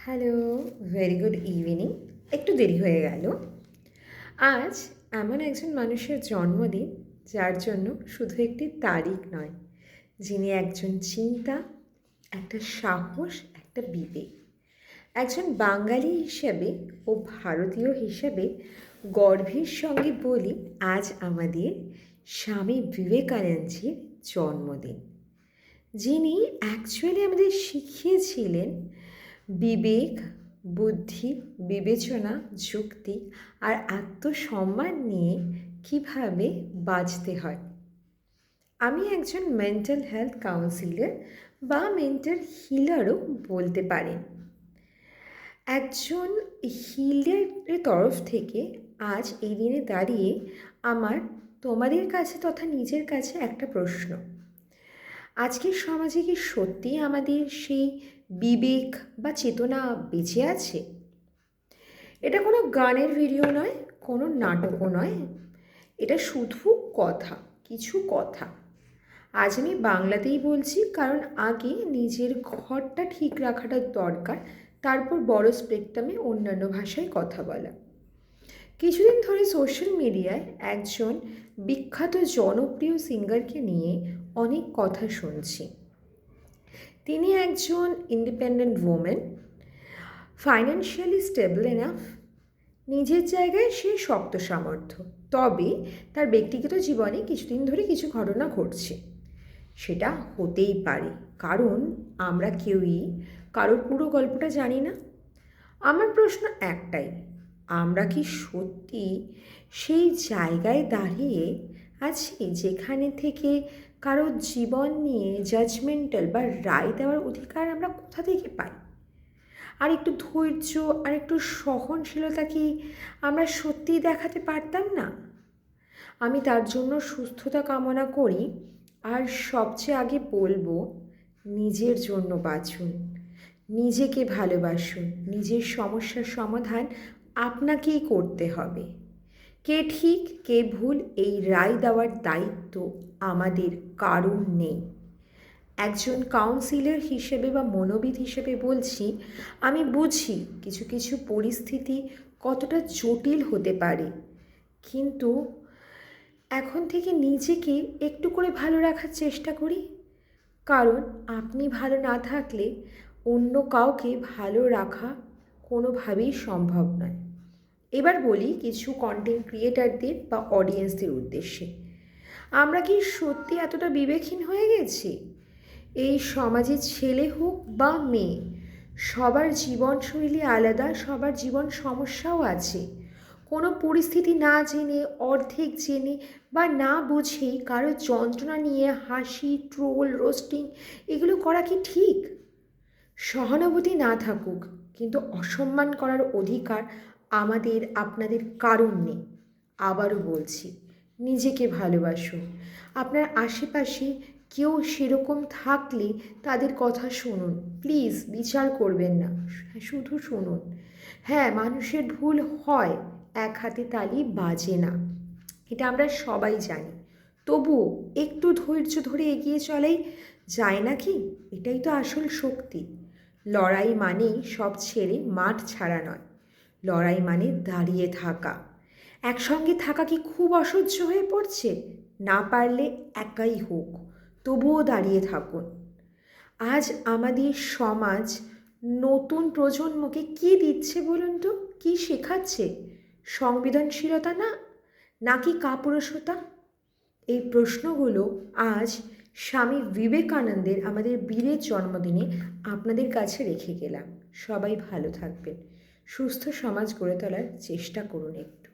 Hello, very good evening. একটু দেরি হয়ে গেল। আজ এমন একজন মানুষের জন্মদিন, যার জন্য শুধু একটি তারিখ নয়, যিনি একজন চিন্তা, একটা সাহস, একটা বিবেক। একজন বাঙালি হিসেবে ও ভারতীয় হিসেবে গর্বের সঙ্গে বলি, আজ আমাদের স্বামী বিবেকানন্দজির জন্মদিন, যিনি অ্যাকচুয়ালি আমাদের শিখিয়েছিলেন বিবেক, বুদ্ধি, বিবেচনা, যুক্তি আর আত্মসম্মান নিয়ে কীভাবে বাঁচতে হয়। আমি একজন মেন্টাল হেলথ কাউন্সিলর বা মেন্টাল হিলারও বলতে পারেন। একজন হিলের তরফ থেকে আজ এই দিনে দাঁড়িয়ে আমার তোমাদের কাছে তথা নিজের কাছে একটা প্রশ্ন: আজকের সমাজে কি সত্যিই আমাদের সেই বিবেক বা চেতনা বেঁচে আছে? এটা কোনো গানের ভিডিও নয়, কোনো নাটকও নয়, এটা শুধু কথা, কিছু কথা। আজ আমি বাংলাতেই বলছি, কারণ আগে নিজের ঘরটা ঠিক রাখাটা দরকার, তারপর বড় স্পেকট্রামে অন্যান্য ভাষায় কথা বলা। কিছুদিন ধরে সোশ্যাল মিডিয়ায় একজন বিখ্যাত জনপ্রিয় সিঙ্গারকে নিয়ে অনেক কথা শুনছি। তিনি একজন independent women, financially stable enough, নিজের জায়গায় সে শক্ত সামর্থ্য। তবে তার ব্যক্তিগত জীবনে কিছুদিন ধরে কিছু ঘটনা ঘটছে। সেটা হতেই পারে, কারণ আমরা কেউই কারোর পুরো গল্পটা জানি না। আমার প্রশ্ন একটাই: আমরা কি সত্যি সেই জায়গায় দাঁড়িয়ে আছি যেখানে থেকে কারোর জীবন নিয়ে জাজমেন্টাল বা রায় দেওয়ার অধিকার আমরা কোথা থেকে পাই? আর একটু ধৈর্য আর একটু সহনশীলতা কি আমরা সত্যিই দেখাতে পারতাম না? আমি তার জন্য সুস্থতা কামনা করি। আর সবচেয়ে আগে বলবো, নিজের জন্য বাঁচুন, নিজেকে ভালোবাসুন। নিজের সমস্যার সমাধান আপনাকেই করতে হবে। কে ঠিক কে ভুল এই রায় দেওয়ার দায়িত্ব আমাদের কারোর নেই। একজন কাউন্সিলর হিসেবে বা মনোবিদ হিসেবে বলছি, আমি বুঝি কিছু কিছু পরিস্থিতি কতটা জটিল হতে পারে, কিন্তু এখন থেকে নিজেকে একটু করে ভালো রাখার চেষ্টা করি, কারণ আপনি ভালো না থাকলে অন্য কাউকে ভালো রাখা কোনোভাবেই সম্ভব নয়। এবার বলি কিছু কন্টেন্ট ক্রিয়েটারদের বা অডিয়েন্সদের উদ্দেশ্যে, আমরা কি সত্যি এতটা বিবেকহীন হয়ে গেছি? এই সমাজে ছেলে হোক বা মেয়ে, সবার জীবনশৈলী আলাদা, সবার জীবন সমস্যাও আছে। কোনো পরিস্থিতি না জেনে, অর্ধেক জেনে বা না বুঝেই কারো যন্ত্রণা নিয়ে হাসি, ট্রোল, রোস্টিং এগুলো করা কি ঠিক? সহানুভূতি না থাকুক, কিন্তু অসম্মান করার অধিকার আমাদের আপনাদের কারণ নেই। আবারও বলছি, নিজেকে ভালোবাসুন। আপনার আশেপাশে কেউ সেরকম থাকলে তাদের কথা শুনুন, প্লিজ বিচার করবেন না, শুধু শুনুন। হ্যাঁ, মানুষের ভুল হয়, এক হাতে তালি বাজে না, এটা আমরা সবাই জানি। তবুও একটু ধৈর্য ধরে এগিয়ে চলাই যায় নাকি? এটাই তো আসল শক্তি। লড়াই মানেই সব ছেড়ে মাঠ ছাড়া নয়, লড়াই মানে দাঁড়িয়ে থাকা। একসঙ্গে থাকা কি খুব অসহ্য হয়ে পড়ছে? না পারলে একাই হোক, তবুও দাঁড়িয়ে থাকুন। আজ আমাদের সমাজ নতুন প্রজন্মকে কি দিচ্ছে বলুন তো? কি শেখাচ্ছে? সংবেদনশীলতা না, নাকি কাপুরুষতা? এই প্রশ্নগুলো আজ স্বামী বিবেকানন্দের আমাদের বীরের জন্মদিনে আপনাদের কাছে রেখে গেলাম। সবাই ভালো থাকবেন, সুস্থ সমাজ গড়ে তোলার চেষ্টা করুন একটু।